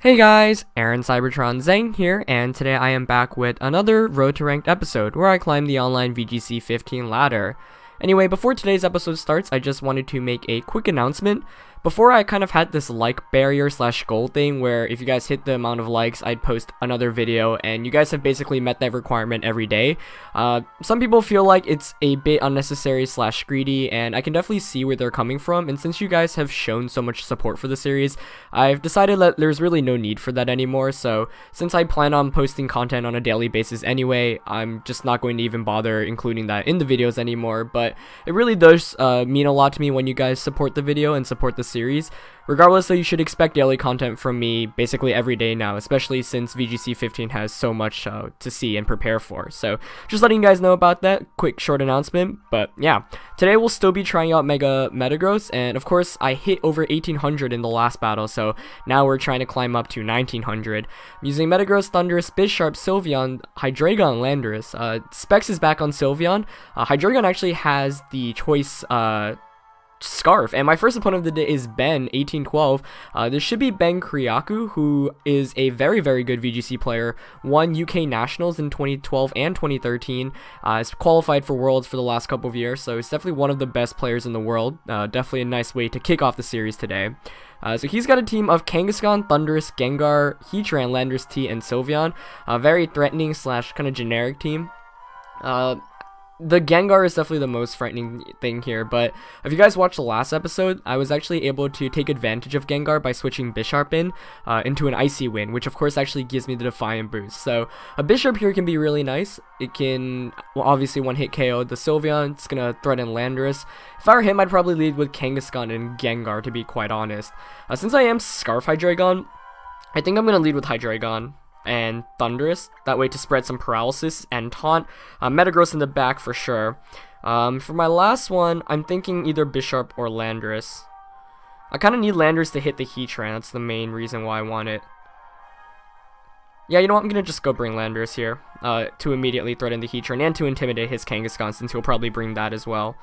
Hey guys, Aaron Cybertron Zhang here, and today I am back with another Road to Ranked episode where I climb the online VGC 15 ladder. Anyway, before today's episode starts, I just wanted to make a quick announcement. Before, I kind of had this like barrier / goal thing where if you guys hit the amount of likes, I'd post another video, and you guys have basically met that requirement every day. Some people feel like it's a bit unnecessary / greedy, and I can definitely see where they're coming from, and since you guys have shown so much support for the series, I've decided that there's really no need for that anymore. So since I plan on posting content on a daily basis anyway, I'm just not going to even bother including that in the videos anymore. But it really does mean a lot to me when you guys support the video and support the series. Regardless, though, you should expect daily content from me basically every day now, especially since VGC 15 has so much to see and prepare for. So just letting you guys know about that quick short announcement. But yeah, today we'll still be trying out Mega Metagross, and of course I hit over 1800 in the last battle, so now we're trying to climb up to 1900. I'm using Metagross, Thundurus, Bisharp, Sylveon, Hydreigon, Landorus. Specs is back on Sylveon. Hydreigon actually has the choice Scarf, and my first opponent of the day is Ben 1812. This should be Ben Kriyaku, who is a very good VGC player, won UK Nationals in 2012 and 2013, has qualified for Worlds for the last couple of years, so he's definitely one of the best players in the world. Definitely a nice way to kick off the series today. So he's got a team of Kangaskhan, Thundurus, Gengar, Heatran, Landorus T, and Sylveon. A very threatening / kind of generic team. The Gengar is definitely the most frightening thing here, but if you guys watched the last episode, I was actually able to take advantage of Gengar by switching Bisharp into an Icy Wind, which of course actually gives me the Defiant boost. So a Bisharp here can be really nice. It can obviously one-hit KO the Sylveon. It's gonna threaten Landorus. If I were him, I'd probably lead with Kangaskhan and Gengar, to be quite honest. Since I am Scarf Hydreigon, I think I'm gonna lead with Hydreigon and Thundurus, that way to spread some paralysis and taunt. Metagross in the back for sure. For my last one, I'm thinking either Bisharp or Landorus. I kind of need Landorus to hit the Heatran, that's the main reason why I want it. Yeah, you know what, I'm going to just go bring Landorus here, to immediately threaten the Heatran and to intimidate his Kangaskhan, since he'll probably bring that as well.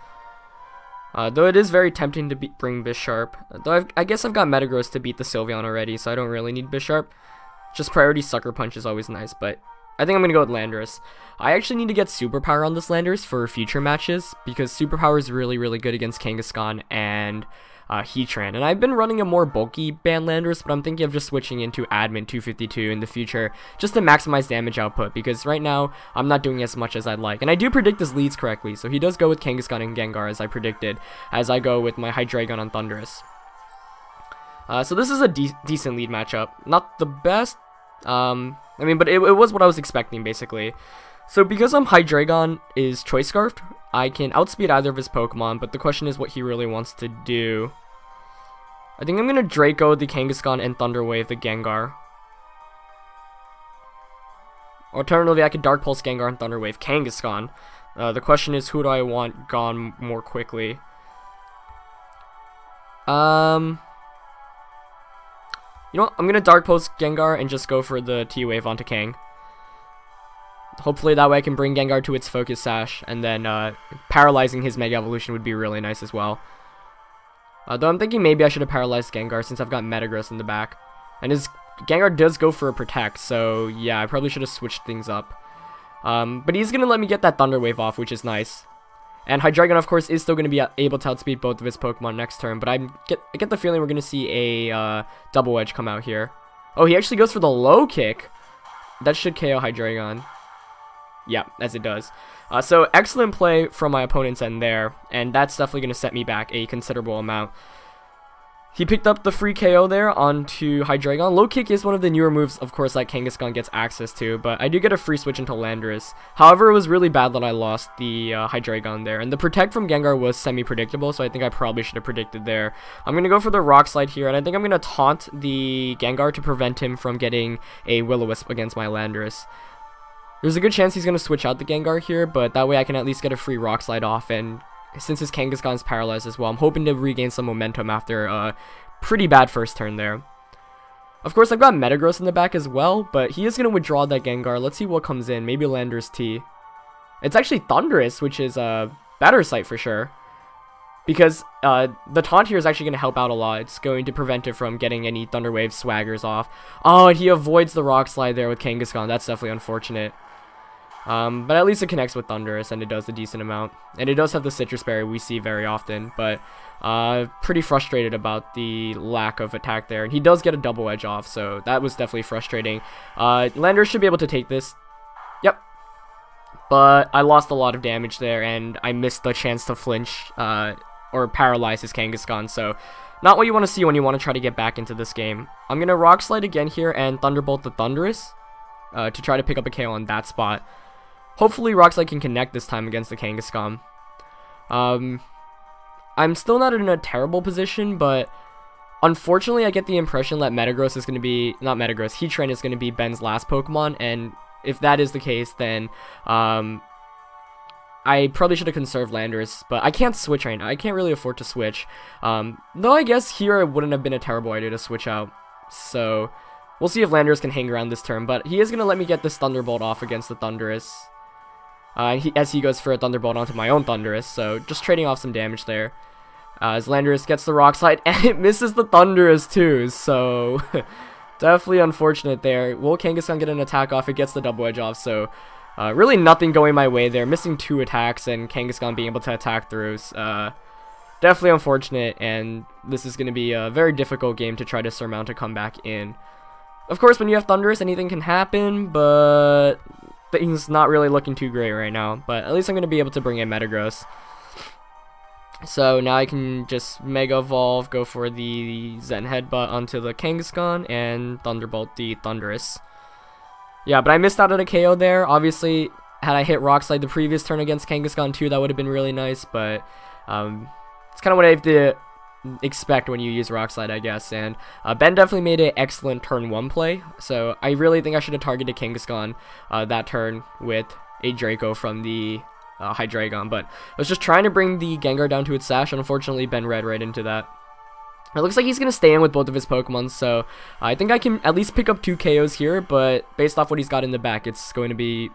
Though it is very tempting to bring Bisharp, though I guess I've got Metagross to beat the Sylveon already, so I don't really need Bisharp. Just priority Sucker Punch is always nice, but I think I'm going to go with Landorus. I actually need to get Superpower on this Landorus for future matches, because Superpower is really good against Kangaskhan and Heatran. And I've been running a more bulky band Landorus, but I'm thinking of just switching into Admin 252 in the future, just to maximize damage output, because right now I'm not doing as much as I'd like. And I do predict his leads correctly, so he does go with Kangaskhan and Gengar as I predicted, as I go with my Hydreigon on Thundurus. So this is a decent lead matchup. Not the best, I mean, but it was what I was expecting, basically. So because Hydreigon is Choice Scarfed, I can outspeed either of his Pokemon, but the question is what he really wants to do. I think I'm going to Draco the Kangaskhan and Thunder Wave the Gengar. Alternatively, I could Dark Pulse Gengar and Thunder Wave Kangaskhan. The question is, who do I want gone more quickly? You know what? I'm going to Dark Pulse Gengar and just go for the T-Wave onto Kang. Hopefully that way I can bring Gengar to its Focus Sash, and then paralyzing his Mega Evolution would be really nice as well. Though I'm thinking maybe I should have paralyzed Gengar since I've got Metagross in the back. And his Gengar does go for a Protect, so yeah, I probably should have switched things up. But he's going to let me get that Thunder Wave off, which is nice. And Hydreigon, of course, is still going to be able to outspeed both of his Pokemon next turn, but I get the feeling we're going to see a Double Edge come out here. Oh, he actually goes for the low kick. That should KO Hydreigon. Yeah, as it does. So excellent play from my opponent's end there, and that's definitely going to set me back a considerable amount. He picked up the free KO there onto Hydreigon. Low kick is one of the newer moves, of course, that Kangaskhan gets access to, but I do get a free switch into Landorus. However, it was really bad that I lost the Hydreigon there, and the Protect from Gengar was semi-predictable, so I think I probably should have predicted there. I'm going to go for the Rock Slide here, and I think I'm going to taunt the Gengar to prevent him from getting a Will-O-Wisp against my Landorus. There's a good chance he's going to switch out the Gengar here, but that way I can at least get a free Rock Slide off, and since his Kangaskhan is paralyzed as well, I'm hoping to regain some momentum after a pretty bad first turn there. Of course, I've got Metagross in the back as well, but he is going to withdraw that Gengar. Let's see what comes in. Maybe Landorus T. It's actually Thundurus, which is a better sight for sure. because the taunt here is actually going to help out a lot. It's going to prevent it from getting any Thunder Wave swaggers off. Oh, and he avoids the Rock Slide there with Kangaskhan. That's definitely unfortunate. But at least it connects with Thundurus, and it does a decent amount. And it does have the Citrus Berry we see very often, but pretty frustrated about the lack of attack there. And he does get a double edge off, so that was definitely frustrating. Landorus should be able to take this. Yep. But I lost a lot of damage there, and I missed the chance to flinch or paralyze his Kangaskhan, so not what you want to see when you want to try to get back into this game. I'm going to Rock Slide again here and Thunderbolt the Thundurus to try to pick up a KO on that spot. Hopefully Rock Slide can connect this time against the Kangaskhan. I'm still not in a terrible position, but unfortunately I get the impression that Metagross is going to be, not Metagross, Heatran is going to be Ben's last Pokemon, and if that is the case, then I probably should have conserved Landorus, but I can't switch right now. I can't really afford to switch. Though I guess here it wouldn't have been a terrible idea to switch out. So we'll see if Landorus can hang around this turn, but he is going to let me get this Thunderbolt off against the Thundurus. As he goes for a Thunderbolt onto my own Thundurus, so just trading off some damage there. As Landorus gets the Rock Slide, and it misses the Thundurus too, so definitely unfortunate there. Will Kangaskhan get an attack off? It gets the double edge off, so really nothing going my way there. Missing 2 attacks and Kangaskhan being able to attack through. Definitely unfortunate, and this is going to be a very difficult game to try to surmount a comeback in. Of course, when you have Thundurus, anything can happen, but things not really looking too great right now. But at least I'm going to be able to bring in Metagross. So now I can just Mega Evolve, go for the Zen Headbutt onto the Kangaskhan, and Thunderbolt the Thundurus. Yeah, but I missed out on a KO there. Obviously, had I hit Rock Slide the previous turn against Kangaskhan too, that would have been really nice, but it's kind of what I have to expect when you use Rock Slide, I guess. And Ben definitely made an excellent turn 1 play, so I really think I should have targeted Kangaskhan that turn with a Draco from the Hydreigon, but I was just trying to bring the Gengar down to its sash. Unfortunately, Ben read right into that. It looks like he's going to stay in with both of his Pokemon, so I think I can at least pick up 2 KOs here, but based off what he's got in the back, it's going to be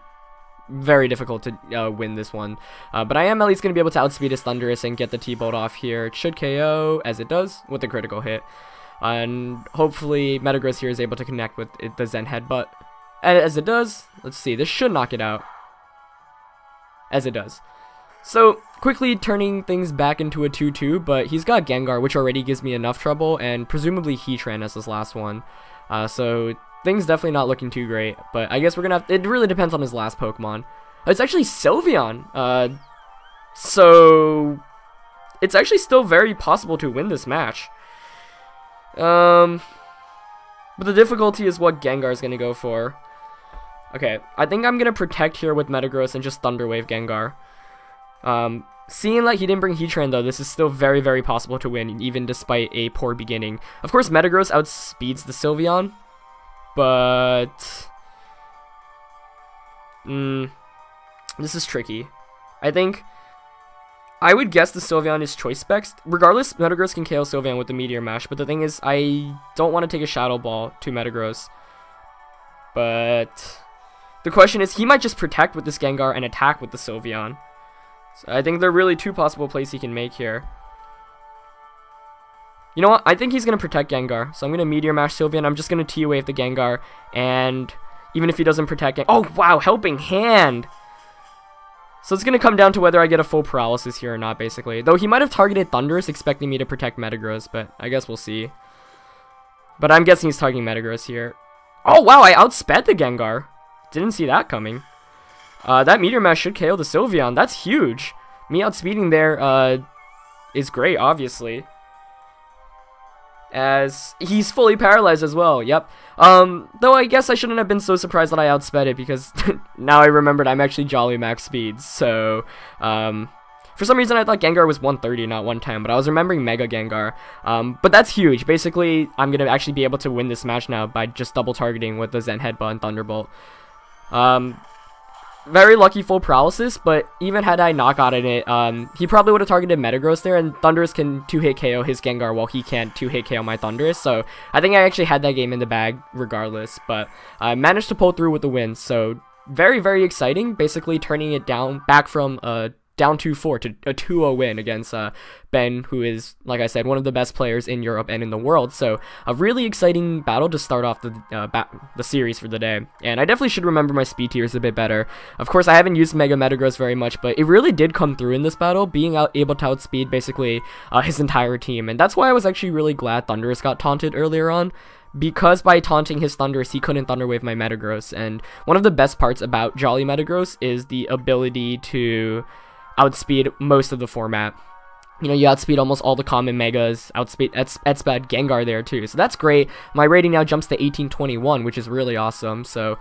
very difficult to win this one. But I am at least going to be able to outspeed his Thundurus and get the T-Bolt off here. It should KO, as it does, with a critical hit. And hopefully Metagross here is able to connect with the Zen Headbutt. And as it does, let's see, this should knock it out. As it does. So, quickly turning things back into a 2-2, but he's got Gengar, which already gives me enough trouble, and presumably Heatran as his last one. So, things definitely not looking too great, but I guess we're gonna have, it really depends on his last Pokemon. It's actually Sylveon, so it's actually still very possible to win this match. But the difficulty is what Gengar is gonna go for. Okay, I think I'm gonna protect here with Metagross and just Thunder Wave Gengar. Seeing like he didn't bring Heatran though, this is still very, very possible to win, even despite a poor beginning. Of course, Metagross outspeeds the Sylveon, but this is tricky. I think I would guess the Sylveon is Choice Specs. Regardless, Metagross can KO Sylveon with the Meteor Mash, but the thing is, I don't want to take a Shadow Ball to Metagross. But the question is, he might just protect with this Gengar and attack with the Sylveon. So I think there are really 2 possible plays he can make here. You know what? I think he's going to protect Gengar. So I'm going to Meteor Mash Sylveon. I'm just going to T-Wave the Gengar. And even if he doesn't protect Gengar... Oh, wow! Helping Hand! So it's going to come down to whether I get a full paralysis here or not, basically. Though he might have targeted Thundurus, expecting me to protect Metagross, but I guess we'll see. But I'm guessing he's targeting Metagross here. Oh, wow! I outsped the Gengar. Didn't see that coming. That Meteor Mash should KO the Sylveon. That's huge. Me outspeeding there is great, obviously. As he's fully paralyzed as well. Yep. Though I guess I shouldn't have been so surprised that I outsped it, because now I remembered I'm actually Jolly max speed. So, for some reason I thought Gengar was 130, not 110, but I was remembering Mega Gengar. But that's huge. Basically, I'm going to actually be able to win this match now by just double targeting with the Zen Headbutt and Thunderbolt. Very lucky full paralysis, but even had I not gotten it, he probably would have targeted Metagross there, and Thundurus can 2-hit KO his Gengar while he can't 2-hit KO my Thundurus, so I think I actually had that game in the bag regardless, but I managed to pull through with the win, so very, very exciting, basically turning it down back from a down 2-4 to a 2-0 win against Ben, who is, like I said, one of the best players in Europe and in the world. So a really exciting battle to start off the series for the day. And I definitely should remember my speed tiers a bit better. Of course, I haven't used Mega Metagross very much, but it really did come through in this battle, being able to outspeed basically his entire team. And that's why I was actually really glad Thundurus got taunted earlier on, because by taunting his Thundurus, he couldn't Thunder Wave my Metagross. And one of the best parts about Jolly Metagross is the ability to outspeed most of the format. You know, you outspeed almost all the common Megas, outspeed Etspad Gengar there too, so that's great. My rating now jumps to 1821, which is really awesome, so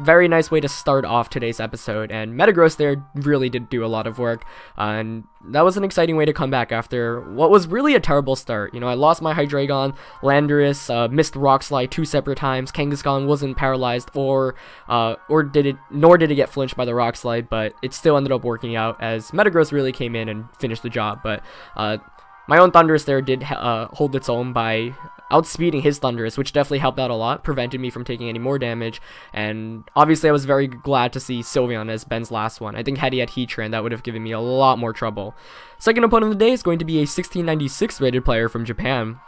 very nice way to start off today's episode, and Metagross there really did do a lot of work, and that was an exciting way to come back after what was really a terrible start. You know, I lost my Hydreigon, Landorus missed Rock Slide 2 separate times, Kangaskhan wasn't paralyzed nor did it get flinched by the Rock Slide, but it still ended up working out as Metagross really came in and finished the job. But my own Thundurus there did hold its own by outspeeding his Thundurus, which definitely helped out a lot, prevented me from taking any more damage, and obviously I was very glad to see Sylveon as Ben's last one. I think had he had Heatran, that would have given me a lot more trouble. Second opponent of the day is going to be a 1696 rated player from Japan.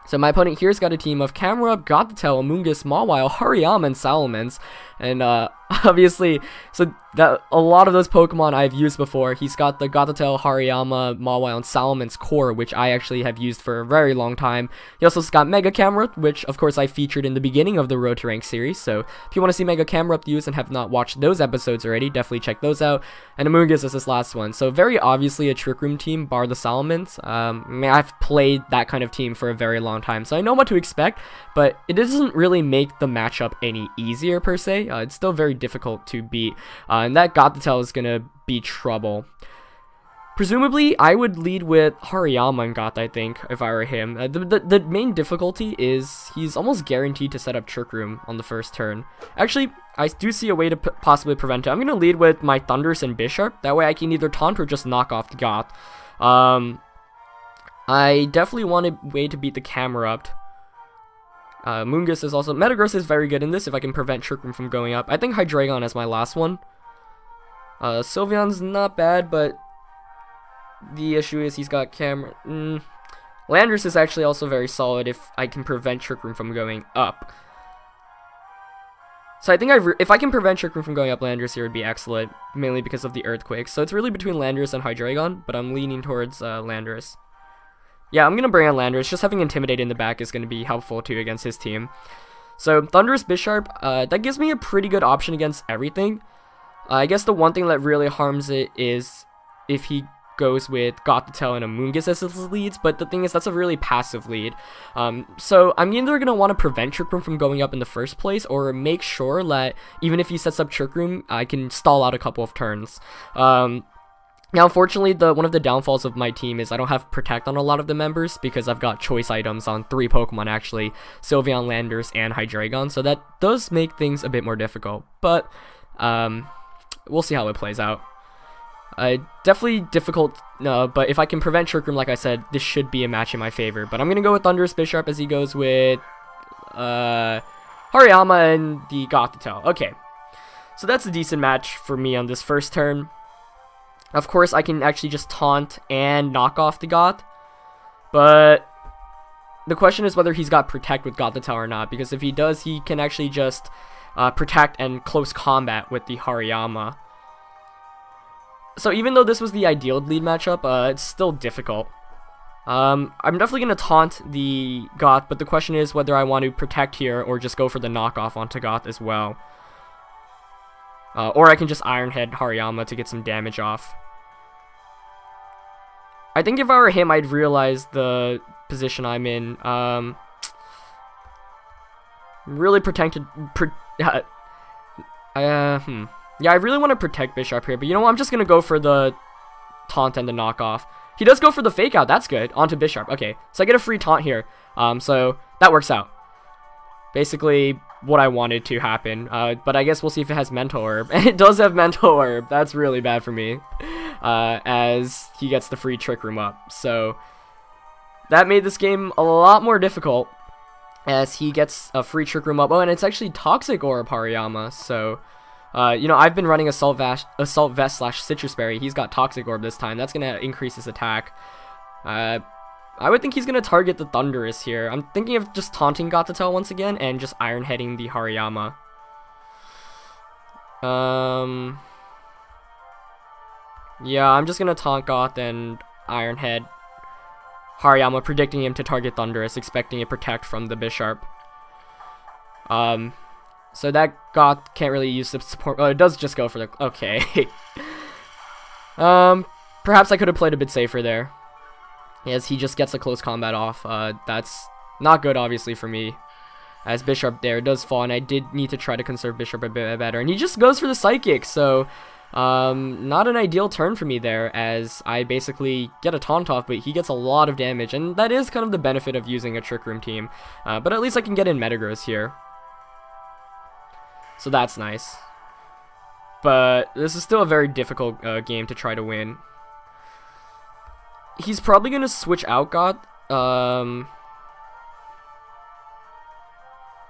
So my opponent here's got a team of Camerupt, Gothitelle, Amoonguss, Mawile, Hariyama, and Salamence. And obviously, so that a lot of those Pokemon I've used before. He's got the Gothitelle, Hariyama, Mawile, and Salamence core, which I actually have used for a very long time. He also got Mega Camerupt, which of course I featured in the beginning of the Road to Rank series. So if you want to see Mega Camerupt used and have not watched those episodes already, definitely check those out. And Amoonguss is this last one. So very obviously a Trick Room team, bar the Salamence. I mean, I've played that kind of team for a very long time, so I know what to expect, but it doesn't really make the matchup any easier per se. It's still very difficult to beat, and that Gothitelle is gonna be trouble. Presumably, I would lead with Hariyama and Goth, I think, if I were him. The main difficulty is he's almost guaranteed to set up Trick Room on the first turn. Actually, I do see a way to possibly prevent it. I'm gonna lead with my Thundurus and Bisharp. That way I can either taunt or just knock off the Goth. I definitely want a way to beat the Camerupt. Amoonguss is also... Metagross is very good in this if I can prevent Trick Room from going up. I think Hydreigon is my last one. Sylveon's not bad, but the issue is he's got Landorus is actually also very solid if I can prevent Trick Room from going up. So I think if I can prevent Trick Room from going up, Landorus here would be excellent, mainly because of the Earthquake. So it's really between Landorus and Hydreigon, but I'm leaning towards Landorus. Yeah, I'm going to bring on Landorus. Just having Intimidate in the back is going to be helpful too against his team. So Thundurus Bisharp, that gives me a pretty good option against everything. I guess the one thing that really harms it is if he goes with Gothitelle and Amoonguss as his leads, but the thing is that's a really passive lead. So I'm either going to want to prevent Trick Room from going up in the first place, or make sure that even if he sets up Trick Room, I can stall out a couple of turns. Now, unfortunately, one of the downfalls of my team is I don't have Protect on a lot of the members because I've got choice items on 3 Pokemon, actually, Sylveon, Landorus, and Hydreigon, so that does make things a bit more difficult, but we'll see how it plays out. Definitely difficult, but if I can prevent Trick Room, like I said, this should be a match in my favor, but I'm going to go with Thundurus Bisharp as he goes with Hariyama and the Gothitelle. Okay, so that's a decent match for me on this first turn. Of course, I can actually just taunt and knock off the Goth, but the question is whether he's got Protect with Gothitelle or not, because if he does, he can actually just Protect and close combat with the Hariyama. So even though this was the ideal lead matchup, it's still difficult. I'm definitely going to taunt the Goth, but the question is whether I want to Protect here or just go for the knockoff onto Goth as well. Or I can just Iron Head Hariyama to get some damage off. I think if I were him, I'd realize the position I'm in. Really protected. Yeah, I really want to protect Bisharp here, but you know what? I'm just going to go for the taunt and the knockoff. He does go for the fake out. That's good. Onto Bisharp. Okay, so I get a free taunt here. So that works out. Basically what I wanted to happen, but I guess we'll see if it has Mental Herb. And it does have Mental Herb. That's really bad for me, as he gets the free Trick Room up. So that made this game a lot more difficult, as he gets a free Trick Room up. Oh, and it's actually Toxic Orb Hariyama, so You know, I've been running Assault Vest slash Citrus Berry. He's got Toxic Orb this time. That's going to increase his attack. I would think he's going to target the Thundurus here. I'm thinking of just taunting Gothitelle once again and just Iron Heading the Hariyama. Yeah, I'm just going to taunt Goth and Iron Head Hariyama, predicting him to target Thundurus, expecting a Protect from the Bisharp. So that Goth can't really use the support. Oh, it does just go for the... Okay. Perhaps I could have played a bit safer there. As he just gets a close combat off. That's not good, obviously, for me. As Bisharp there does fall, and I did need to try to conserve Bisharp a bit better. And he just goes for the Psychic, so... not an ideal turn for me there, as I basically get a taunt off, but he gets a lot of damage, and that is kind of the benefit of using a Trick Room team. But at least I can get in Metagross here. So that's nice. But this is still a very difficult game to try to win. He's probably going to switch out Goth.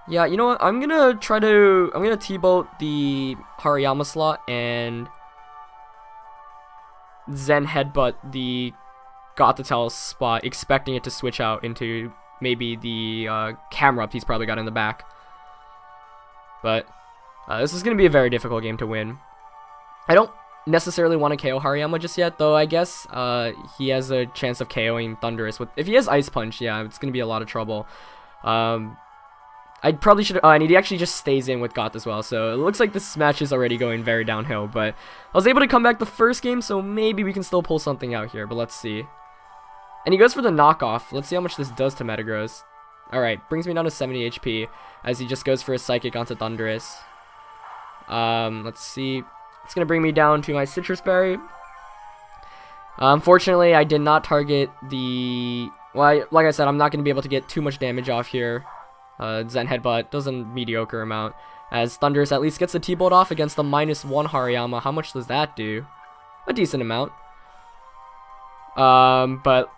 Yeah, you know what? I'm going to T-Bolt the Hariyama slot and Zen Headbutt the Gothitelle spot, expecting it to switch out into maybe the Camerupt he's probably got in the back. But this is going to be a very difficult game to win. I don't necessarily want to KO Hariyama just yet, though I guess he has a chance of KOing Thundurus. If he has Ice Punch, yeah, it's going to be a lot of trouble. I probably should... and he actually just stays in with Goth as well, so it looks like this match is already going very downhill, but I was able to come back the first game, so maybe we can still pull something out here, but let's see. And he goes for the knockoff. Let's see how much this does to Metagross. Alright, brings me down to 70 HP, as he just goes for a Psychic onto Thundurus. Let's see. It's going to bring me down to my Citrus Berry. Unfortunately, I did not target the... Well, like I said, I'm not going to be able to get too much damage off here. Zen Headbutt does a mediocre amount, as Thundurus at least gets the T-Bolt off against the -1 Hariyama. How much does that do? A decent amount. But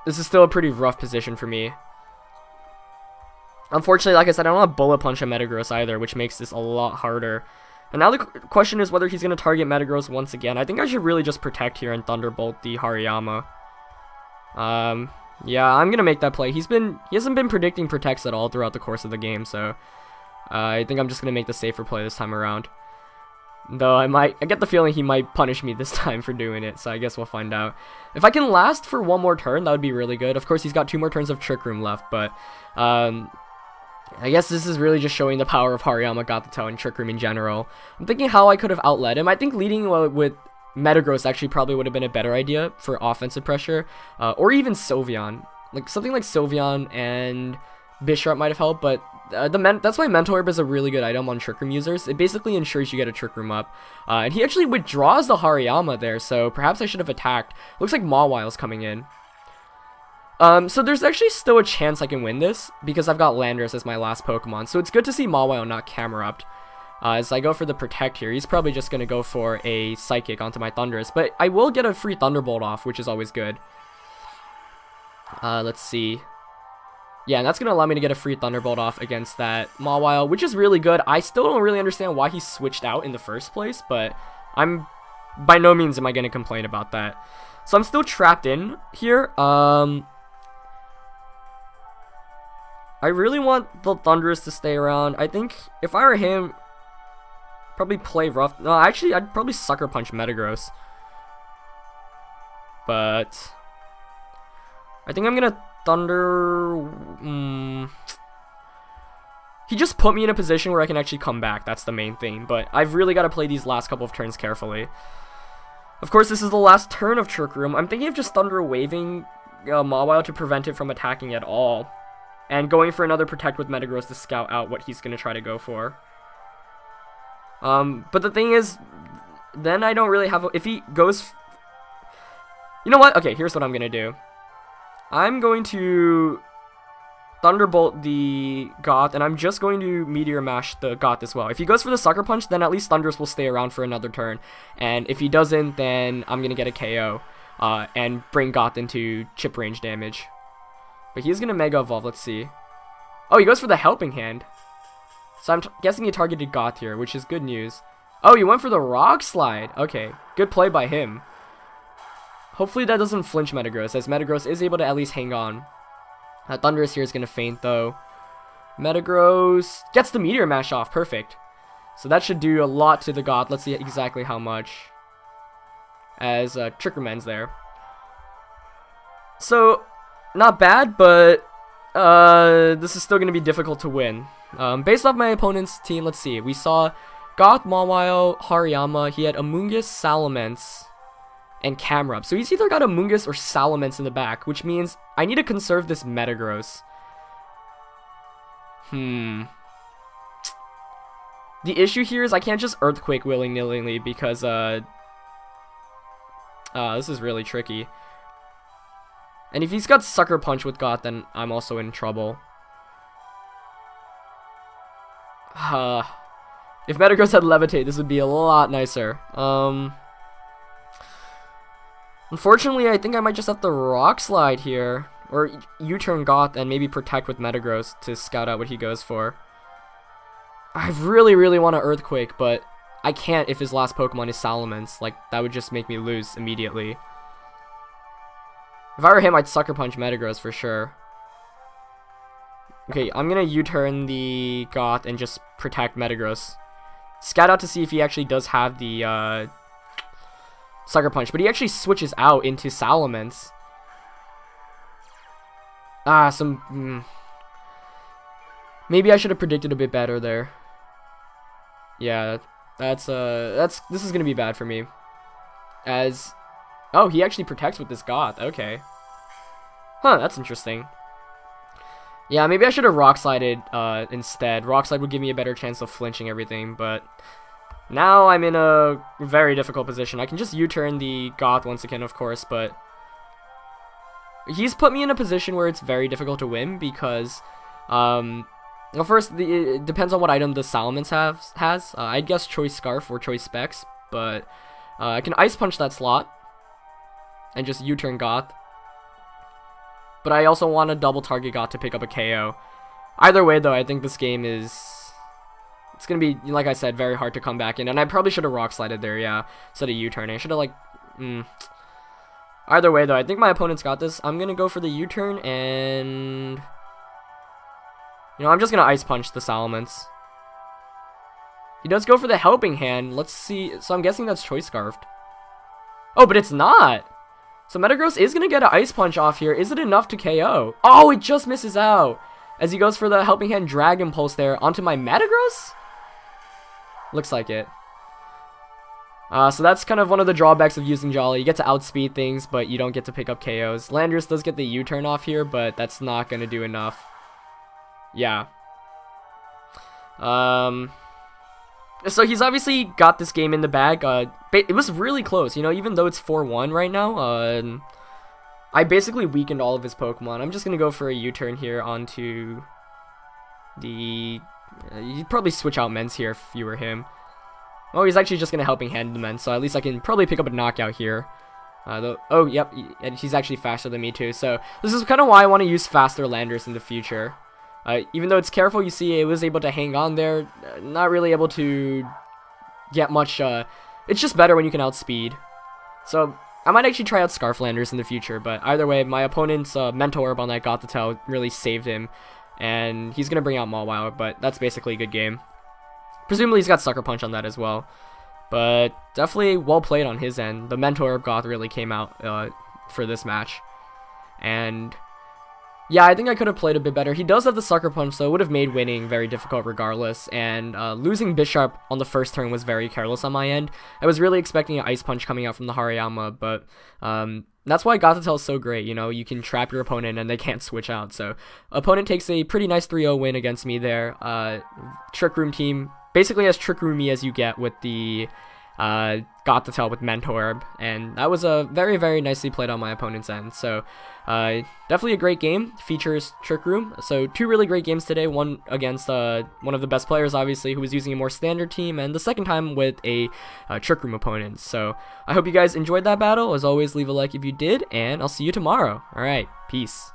this is still a pretty rough position for me. Unfortunately, like I said, I don't have Bullet Punch on Metagross either, which makes this a lot harder. And now the question is whether he's going to target Metagross once again. I think I should really just Protect here and Thunderbolt the Hariyama. Yeah, I'm going to make that play. He hasn't been predicting Protects at all throughout the course of the game, so I think I'm just going to make the safer play this time around. Though I get the feeling he might punish me this time for doing it, so I guess we'll find out. If I can last for one more turn, that would be really good. Of course, he's got 2 more turns of Trick Room left, but I guess this is really just showing the power of Hariyama, Gothitelle, and Trick Room in general. I'm thinking how I could have outled him. I think leading with Metagross actually probably would have been a better idea for offensive pressure, or even Sylveon. Like something like Sylveon and Bisharp might have helped, but that's why Mental Herb is a really good item on Trick Room users. It basically ensures you get a Trick Room up, and he actually withdraws the Hariyama there, so perhaps I should have attacked. Looks like Mawile's coming in. So there's actually still a chance I can win this, because I've got Landorus as my last Pokemon, so it's good to see Mawile not Camerupt. As I go for the Protect here, he's probably just going to go for a Psychic onto my Thundurus, but I will get a free Thunderbolt off, which is always good. Let's see. Yeah, and that's going to allow me to get a free Thunderbolt off against that Mawile, which is really good. I still don't really understand why he switched out in the first place, but by no means am I going to complain about that. So I'm still trapped in here. I really want the Thundurus to stay around. I think if I were him, probably play rough. No, actually, I'd probably Sucker Punch Metagross. But I think I'm gonna Thunder. He just put me in a position where I can actually come back. That's the main thing. But I've really got to play these last couple of turns carefully. Of course, this is the last turn of Trick Room. I'm thinking of just Thunder Waving Mawile to prevent it from attacking at all, and going for another Protect with Metagross to scout out what he's going to try to go for. But the thing is, then I don't really have... If he goes... You know what? Okay, here's what I'm going to do. I'm going to Thunderbolt the Goth, and I'm just going to Meteor Mash the Goth as well. If he goes for the Sucker Punch, then at least Thundurus will stay around for another turn. And if he doesn't, then I'm going to get a KO and bring Goth into chip range damage. But he's going to Mega Evolve, let's see. Oh, he goes for the Helping Hand. So I'm guessing he targeted Goth here, which is good news. Oh, he went for the rock slide. Okay, good play by him. Hopefully that doesn't flinch Metagross, as Metagross is able to at least hang on. Thundurus here is going to faint, though. Metagross gets the Meteor Mash off. Perfect. So that should do a lot to the God. Let's see exactly how much. As Trick Room ends there. So, not bad, but this is still going to be difficult to win. Based off my opponent's team, let's see. We saw Goth, Mawile, Hariyama. He had Amoonguss, Salamence, and Camerupt. So he's either got Amoonguss or Salamence in the back, which means I need to conserve this Metagross. The issue here is I can't just Earthquake willy-nilly because this is really tricky. And if he's got Sucker Punch with Goth, then I'm also in trouble. If Metagross had Levitate, this would be a lot nicer. Unfortunately, I think I might just have to Rock Slide here. Or U-turn Goth and maybe Protect with Metagross to scout out what he goes for. I really, really want to Earthquake, but I can't if his last Pokemon is Salamence. Like, that would just make me lose immediately. If I were him, I'd Sucker Punch Metagross for sure. Okay, I'm gonna U-turn the Goth and just Protect Metagross. Scout out to see if he actually does have the Sucker Punch, but he actually switches out into Salamence. Maybe I should have predicted a bit better there. Yeah, this is gonna be bad for me. Oh, he actually protects with this Goth. Okay. Huh, that's interesting. Yeah, maybe I should have Rock Slided instead. Rock Slide would give me a better chance of flinching everything, but now I'm in a very difficult position. I can just U-turn the Goth once again, of course, but he's put me in a position where it's very difficult to win because, well, first, it depends on what item the Salamence has. I'd guess Choice Scarf or Choice Specs, but I can Ice Punch that slot and just U-turn Goth. But I also want to double target Goth to pick up a KO. Either way, though, I think this game is... It's going to be, like I said, very hard to come back in. And I probably should have Rock Slided there, yeah, instead of U-turning. I should have, like... Either way, though, I think my opponent's got this. I'm going to go for the U-turn, and... You know, I'm just going to Ice Punch the Salamence. He does go for the Helping Hand. Let's see. So I'm guessing that's Choice Scarfed. Oh, but it's not! So Metagross is going to get an Ice Punch off here. Is it enough to KO? Oh, it just misses out! As he goes for the Helping Hand Dragon Pulse there onto my Metagross? Looks like it. So that's kind of one of the drawbacks of using Jolly. You get to outspeed things, but you don't get to pick up KOs. Landorus does get the U-turn off here, but that's not going to do enough. Yeah. So he's obviously got this game in the bag. It was really close, you know, even though it's 4-1 right now. I basically weakened all of his Pokemon. I'm just going to go for a U-turn here onto the... you'd probably switch out Mens here if you were him. Oh, he's actually just going to Helping Hand the Mens, so at least I can probably pick up a knockout here. Oh, yep, and he's actually faster than me too. So this is kind of why I want to use faster Landorus in the future. Even though it's careful, you see it was able to hang on there. Not really able to get much. It's just better when you can outspeed. So I might actually try out Scarf Landorus in the future. But either way, my opponent's Mental Herb on that Gothitelle really saved him. And he's going to bring out Mawile, but that's basically a good game. Presumably he's got Sucker Punch on that as well. But definitely well played on his end. The Mental Herb Goth really came out for this match. And... yeah, I think I could have played a bit better. He does have the Sucker Punch, so it would have made winning very difficult regardless. And losing Bishop on the first turn was very careless on my end. I was really expecting an Ice Punch coming out from the Hariyama, but that's why Gothitelle is so great. You know, you can trap your opponent and they can't switch out. So opponent takes a pretty nice 3-0 win against me there. Trick Room team, basically as Trick Roomy as you get with the Gothitelle with Mental Herb, and that was a very, very nicely played on my opponent's end. So definitely a great game. Features Trick Room, so 2 really great games today. One against one of the best players, obviously, who was using a more standard team, and the second time with a Trick Room opponent. So I hope you guys enjoyed that battle. As always, leave a like if you did, and I'll see you tomorrow. Alright, peace.